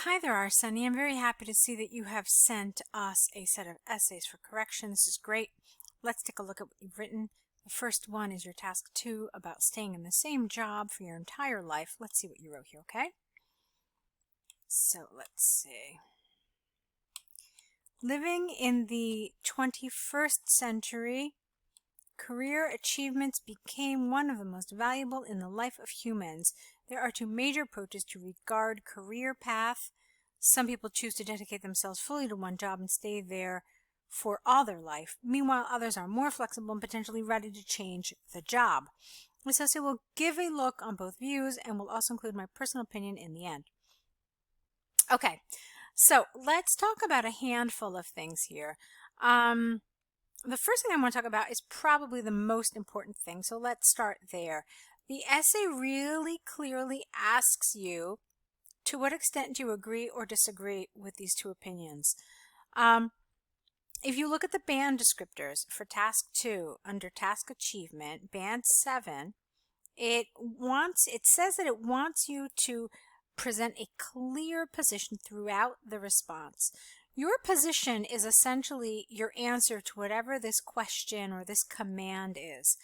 Hi there, Arseny. I'm very happy to see that you have sent us a set of essays for correction. This is great. Let's take a look at what you've written. The first one is your task 2 about staying in the same job for your entire life. Let's see what you wrote here, okay? So let's see. Living in the 21st century, career achievements became one of the most valuable in the life of humans. There are two major approaches to regard career path. Some people choose to dedicate themselves fully to one job and stay there for all their life. Meanwhile, others are more flexible and potentially ready to change the job. This essay will give a look on both views and will also include my personal opinion in the end. Okay, so let's talk about a handful of things here. The first thing I want to talk about is probably the most important thing, so let's start there. The essay really clearly asks you to what extent do you agree or disagree with these two opinions. If you look at the band descriptors for task 2 under task achievement, band 7, it says that it wants you to present a clear position throughout the response. Your position is essentially your answer to whatever this question or this command is.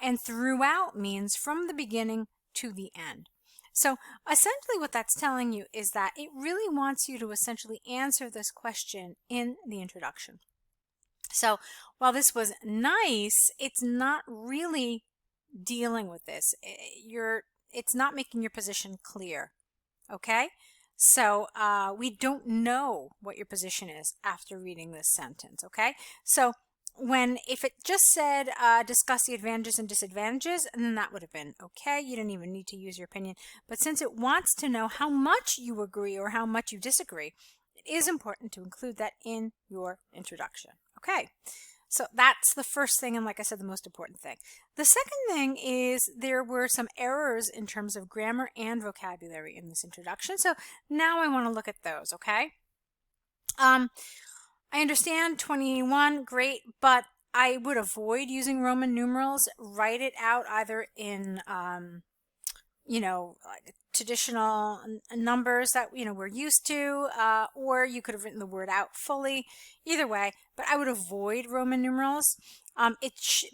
And throughout means from the beginning to the end. So essentially what that's telling you is that it really wants you to essentially answer this question in the introduction. So while this was nice, it's not really dealing with this. It's not making your position clear. Okay? So we don't know what your position is after reading this sentence. Okay? So if it just said discuss the advantages and disadvantages, then that would have been okay. You didn't even need to use your opinion. But since it wants to know how much you agree or how much you disagree, it is important to include that in your introduction. Okay, so that's the first thing, and like I said, the most important thing. The second thing is there were some errors in terms of grammar and vocabulary in this introduction. So now I want to look at those, okay? I understand 21, great, but I would avoid using Roman numerals. Write it out either in, like traditional numbers that, we're used to, or you could have written the word out fully. Either way, but I would avoid Roman numerals.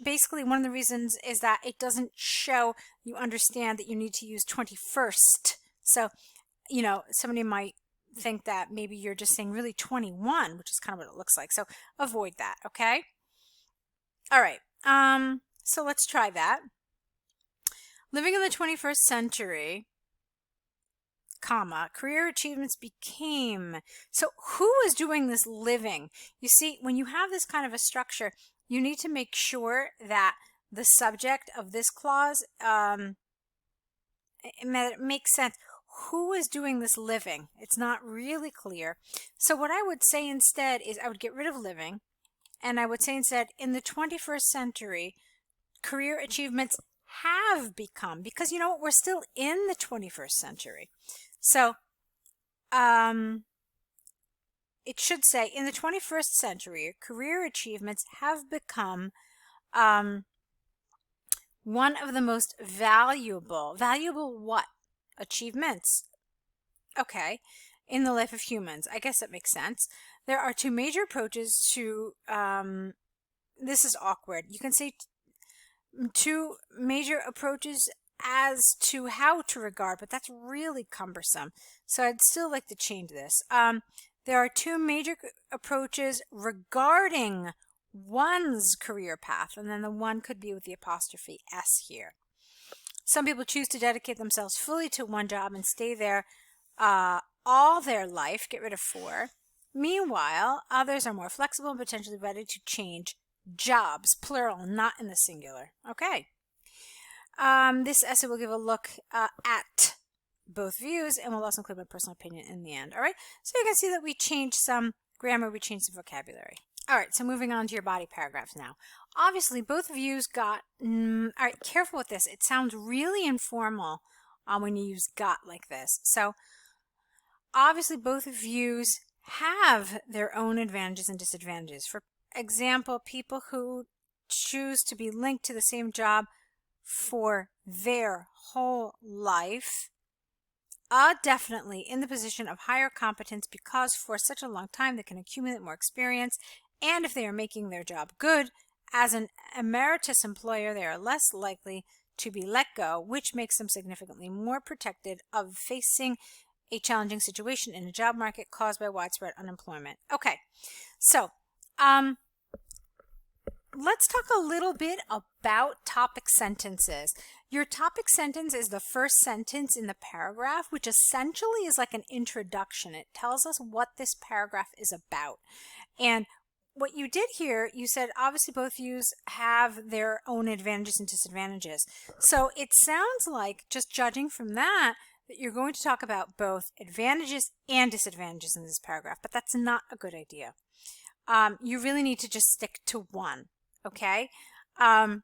Basically, one of the reasons is that it doesn't show you understand that you need to use 21st. So, somebody might think that maybe you're just saying really 21, which is kind of what it looks like. So avoid that, okay? All right, so let's try that. Living in the 21st century, comma, career achievements became. So who is doing this living? You see, when you have this kind of a structure, you need to make sure that the subject of this clause, it makes sense. Who is doing this living? It's not really clear. So what I would say instead is I would get rid of living, and I would say instead, in the 21st century, career achievements have become, because you know what, we're still in the 21st century. So it should say, in the 21st century, career achievements have become one of the most valuable what? Achievements. Okay, in the life of humans. I guess that makes sense. There are two major approaches to, this is awkward. You can say two major approaches as to how to regard, but that's really cumbersome. So I'd still like to change this. There are two major approaches regarding one's career path, and then the one could be with the apostrophe S here. Some people choose to dedicate themselves fully to one job and stay there all their life, get rid of 4. Meanwhile, others are more flexible and potentially ready to change jobs, plural, not in the singular. Okay. This essay will give a look at both views and will also include my personal opinion in the end. All right. So you can see that we changed some grammar, we changed some vocabulary. All right. So moving on to your body paragraphs now. Obviously, both views got, all right, careful with this. It sounds really informal when you use got like this. So obviously, both views have their own advantages and disadvantages. For example, people who choose to be linked to the same job for their whole life are definitely in the position of higher competence because for such a long time they can accumulate more experience, and if they are making their job good, as an emeritus employer, they are less likely to be let go, which makes them significantly more protected of facing a challenging situation in a job market caused by widespread unemployment. Okay, so let's talk a little bit about topic sentences. Your topic sentence is the first sentence in the paragraph, which essentially is like an introduction. It tells us what this paragraph is about. And what you did here, you said obviously both views have their own advantages and disadvantages. So it sounds like, just judging from that you're going to talk about both advantages and disadvantages in this paragraph, but that's not a good idea. You really need to just stick to one, okay? It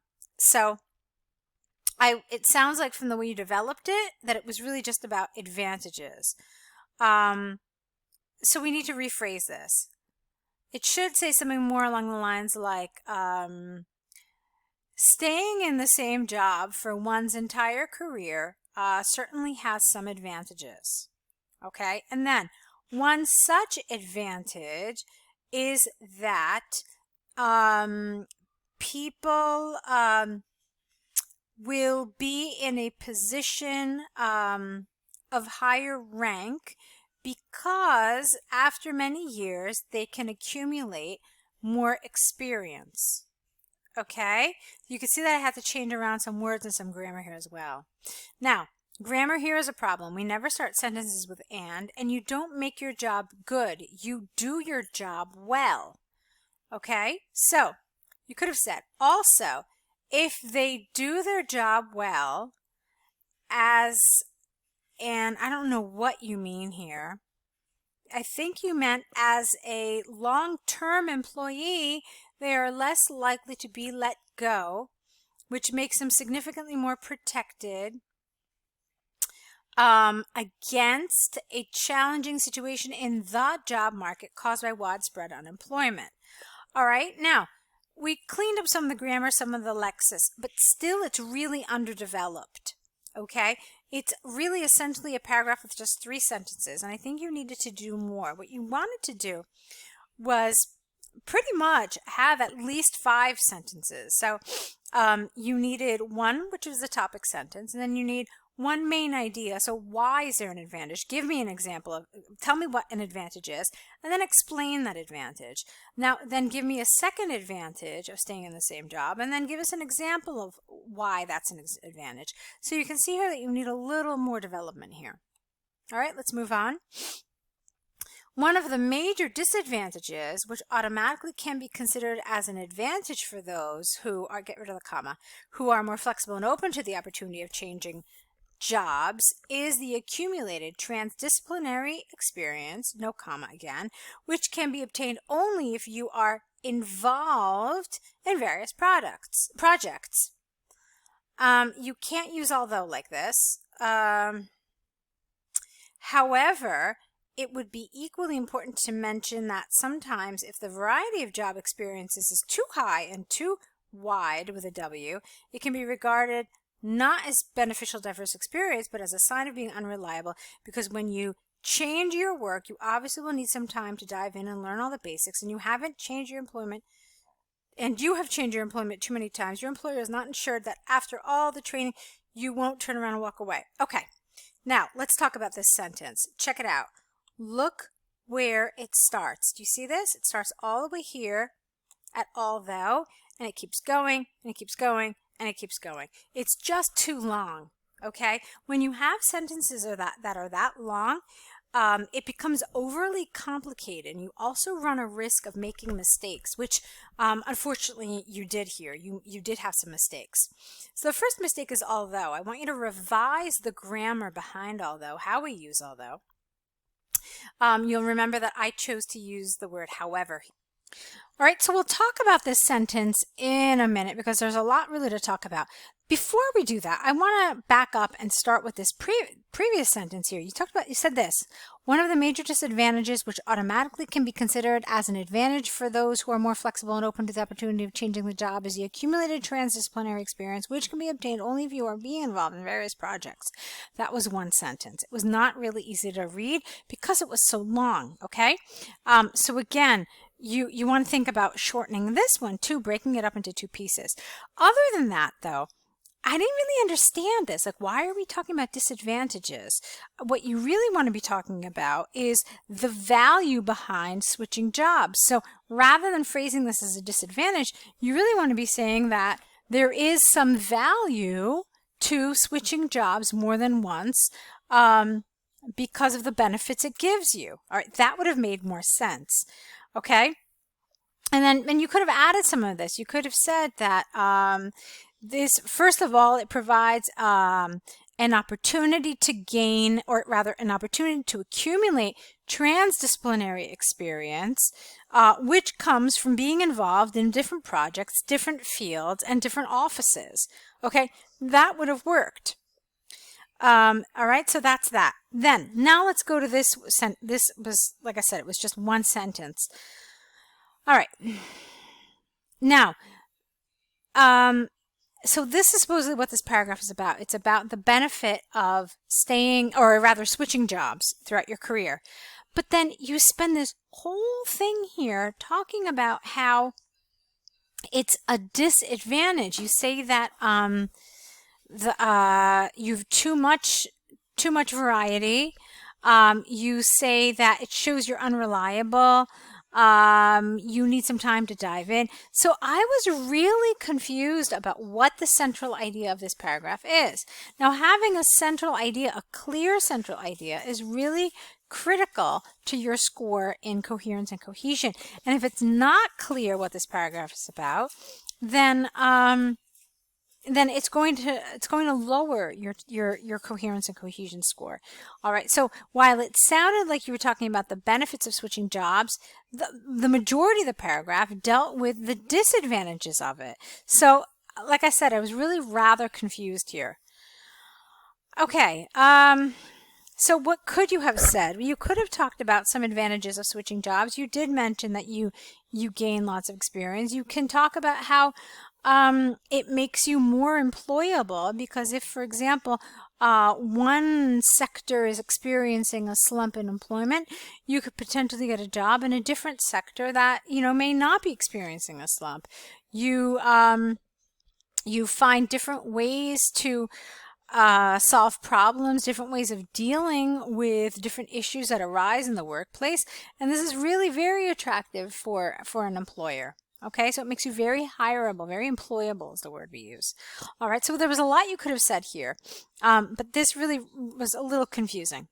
sounds like from the way you developed it that it was really just about advantages. So we need to rephrase this. It should say something more along the lines like, staying in the same job for one's entire career certainly has some advantages. Okay, and then one such advantage is that people will be in a position of higher rank because after many years they can accumulate more experience. Okay, you can see that I had to change around some words and some grammar here as well. Now, grammar here is a problem. We never start sentences with and you don't make your job good. You do your job well. Okay, so you could have said also, if they do their job well, and I don't know what you mean here. I think you meant as a long-term employee, they are less likely to be let go, which makes them significantly more protected against a challenging situation in the job market caused by widespread unemployment. All right, now we cleaned up some of the grammar, some of the lexis, but still it's really underdeveloped. Okay, it's really essentially a paragraph with just 3 sentences, and I think you needed to do more. What you wanted to do was pretty much have at least 5 sentences. So you needed one, which was the topic sentence, and then you need one main idea. So why is there an advantage? Give me an example of, tell me what an advantage is, and then explain that advantage. Now, then give me a second advantage of staying in the same job, and then give us an example of why that's an advantage. So you can see here that you need a little more development here. All right, let's move on. One of the major disadvantages, which automatically can be considered as an advantage for those who are, get rid of the comma, who are more flexible and open to the opportunity of changing jobs, is the accumulated transdisciplinary experience, no comma again, which can be obtained only if you are involved in various projects. You can't use although like this. However, it would be equally important to mention that sometimes if the variety of job experiences is too high and too wide with a W, it can be regarded not as beneficial diverse experience, but as a sign of being unreliable, because when you change your work, you obviously will need some time to dive in and learn all the basics, and you haven't changed your employment, and you have changed your employment too many times. Your employer is not ensured that after all the training, you won't turn around and walk away. Okay, now let's talk about this sentence. Check it out. Look where it starts. Do you see this? It starts all the way here at although, and it keeps going, and it keeps going, and it keeps going. It's just too long, okay? When you have sentences that are that long, it becomes overly complicated, and you also run a risk of making mistakes, which unfortunately you did here. You did have some mistakes. So the first mistake is although. I want you to revise the grammar behind although, how we use although. You'll remember that I chose to use the word however. All right, so we'll talk about this sentence in a minute because there's a lot really to talk about. before we do that, I want to back up and start with this previous sentence here. You said this: one of the major disadvantages which automatically can be considered as an advantage for those who are more flexible and open to the opportunity of changing the job is the accumulated transdisciplinary experience, which can be obtained only if you are being involved in various projects. That was one sentence. It was not really easy to read because it was so long, okay? So again, you want to think about shortening this one too, breaking it up into two pieces. Other than that, though, I didn't really understand this. Like, why are we talking about disadvantages? What you really want to be talking about is the value behind switching jobs. So rather than phrasing this as a disadvantage, you really want to be saying that there is some value to switching jobs more than once because of the benefits it gives you. All right, that would have made more sense. Okay? And you could have added some of this. You could have said that this, first of all, it provides an opportunity to gain, or rather an opportunity to accumulate transdisciplinary experience, which comes from being involved in different projects, different fields, and different offices. Okay, that would have worked. All right, so that's that. Then, now let's go to this. This was, like I said, it was just one sentence. All right. Now, so this is supposedly what this paragraph is about. It's about the benefit of staying, or rather switching jobs throughout your career. But then you spend this whole thing here talking about how it's a disadvantage. You say that you've too much variety. You say that it shows you're unreliable. You need some time to dive in. So I was really confused about what the central idea of this paragraph is. Now, having a central idea, a clear central idea, is really critical to your score in coherence and cohesion. And if it's not clear what this paragraph is about, then it's going to lower your coherence and cohesion score. All right. So while it sounded like you were talking about the benefits of switching jobs, the majority of the paragraph dealt with the disadvantages of it. So, like I said, I was really rather confused here. Okay. So what could you have said? You could have talked about some advantages of switching jobs. You did mention that you gain lots of experience. You can talk about how it makes you more employable, because if, for example, one sector is experiencing a slump in employment, you could potentially get a job in a different sector that, may not be experiencing a slump. You find different ways to solve problems, different ways of dealing with different issues that arise in the workplace, and this is really very attractive for an employer. Okay, so it makes you very hireable, very employable is the word we use. All right, so there was a lot you could have said here, but this really was a little confusing.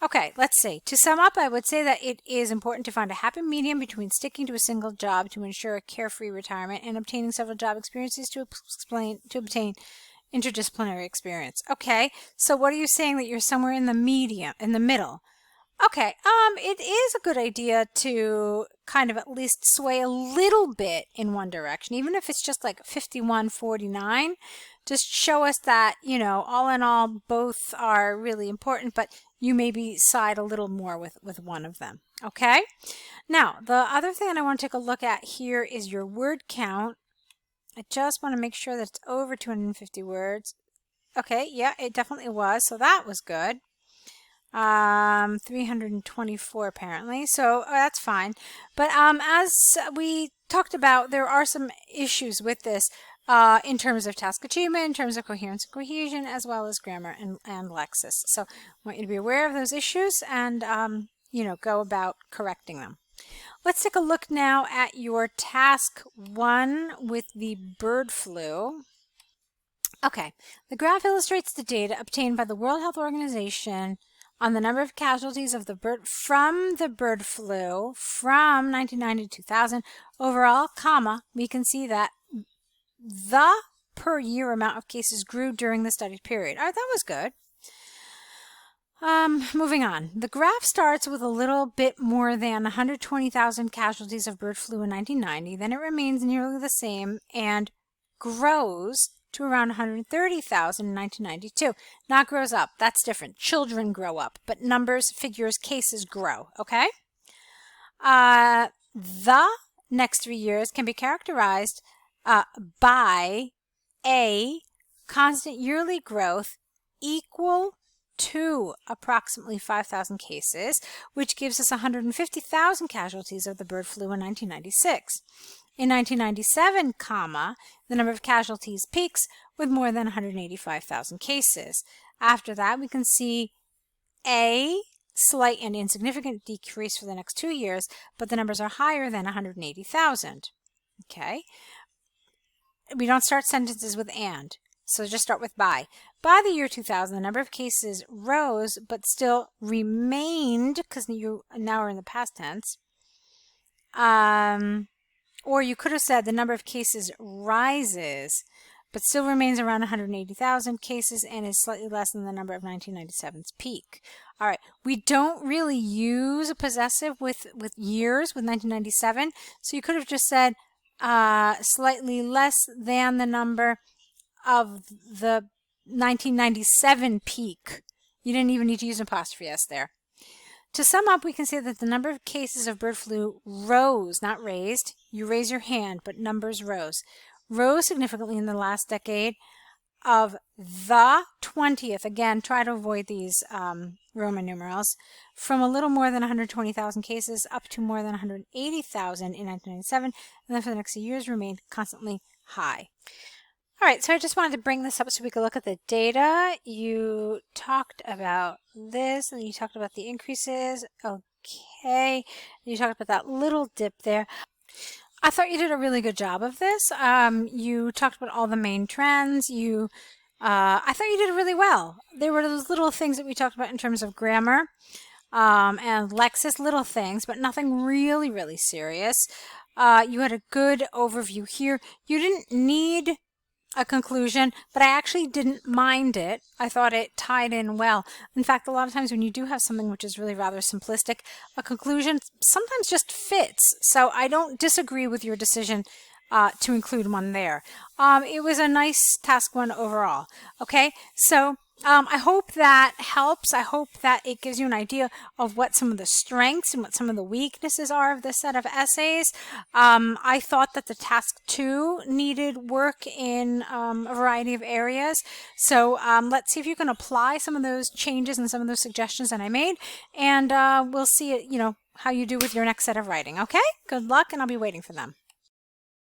Okay, let's see. To sum up, I would say that it is important to find a happy medium between sticking to a single job to ensure a carefree retirement and obtaining several job experiences to obtain interdisciplinary experience. Okay, so what are you saying? That you're somewhere in the middle? Okay, it is a good idea to kind of at least sway a little bit in one direction, even if it's just like 51-49. Just show us that, all in all, both are really important, but you maybe side a little more with one of them. Okay, now the other thing that I want to take a look at here is your word count. I just want to make sure that it's over 250 words. Okay, yeah, it definitely was, so that was good. 324 apparently, so that's fine. But as we talked about, there are some issues with this in terms of task achievement, in terms of coherence and cohesion, as well as grammar and lexis. So I want you to be aware of those issues and go about correcting them. Let's take a look now at your task 1 with the bird flu. Okay, the graph illustrates the data obtained by the World Health Organization on the number of casualties of the bird flu from 1990 to 2000. Overall, we can see that the per year amount of cases grew during the studied period. All right, that was good. Moving on. The graph starts with a little bit more than 120,000 casualties of bird flu in 1990. Then it remains nearly the same and grows to around 130,000 in 1992. Not grows up. That's different. Children grow up, but numbers, figures, cases grow. Okay? The next 3 years can be characterized by a constant yearly growth equal to approximately 5,000 cases, which gives us 150,000 casualties of the bird flu in 1996. In 1997, the number of casualties peaks with more than 185,000 cases. After that, we can see a slight and insignificant decrease for the next 2 years, but the numbers are higher than 180,000. Okay? We don't start sentences with and, so just start with by. By the year 2000, the number of cases rose, but still remained, because you now are in the past tense. Or you could have said the number of cases rises, but still remains around 180,000 cases and is slightly less than the number of 1997's peak. All right, we don't really use a possessive with years with 1997, so you could have just said slightly less than the number of the 1997 peak. You didn't even need to use an apostrophe S there. To sum up, we can say that the number of cases of bird flu rose, not raised. You raise your hand, but numbers rose. Rose significantly in the last decade of the 20th. Again, try to avoid these Roman numerals. From a little more than 120,000 cases up to more than 180,000 in 1997, and then for the next few years remained constantly high. All right, so I just wanted to bring this up so we could look at the data. You talked about this, and you talked about the increases. Okay, you talked about that little dip there. I thought you did a really good job of this. You talked about all the main trends. I thought you did really well. There were those little things that we talked about in terms of grammar and lexis, little things, but nothing really, really serious. You had a good overview here. You didn't need a conclusion, but I actually didn't mind it. I thought it tied in well. In fact, a lot of times when you do have something which is really rather simplistic, a conclusion sometimes just fits. So I don't disagree with your decision to include one there. It was a nice task one overall. Okay, so I hope that helps. I hope that it gives you an idea of what some of the strengths and what some of the weaknesses are of this set of essays. I thought that the task 2 needed work in a variety of areas. So let's see if you can apply some of those changes and some of those suggestions that I made, and we'll see how you do with your next set of writing. Okay? Good luck, and I'll be waiting for them.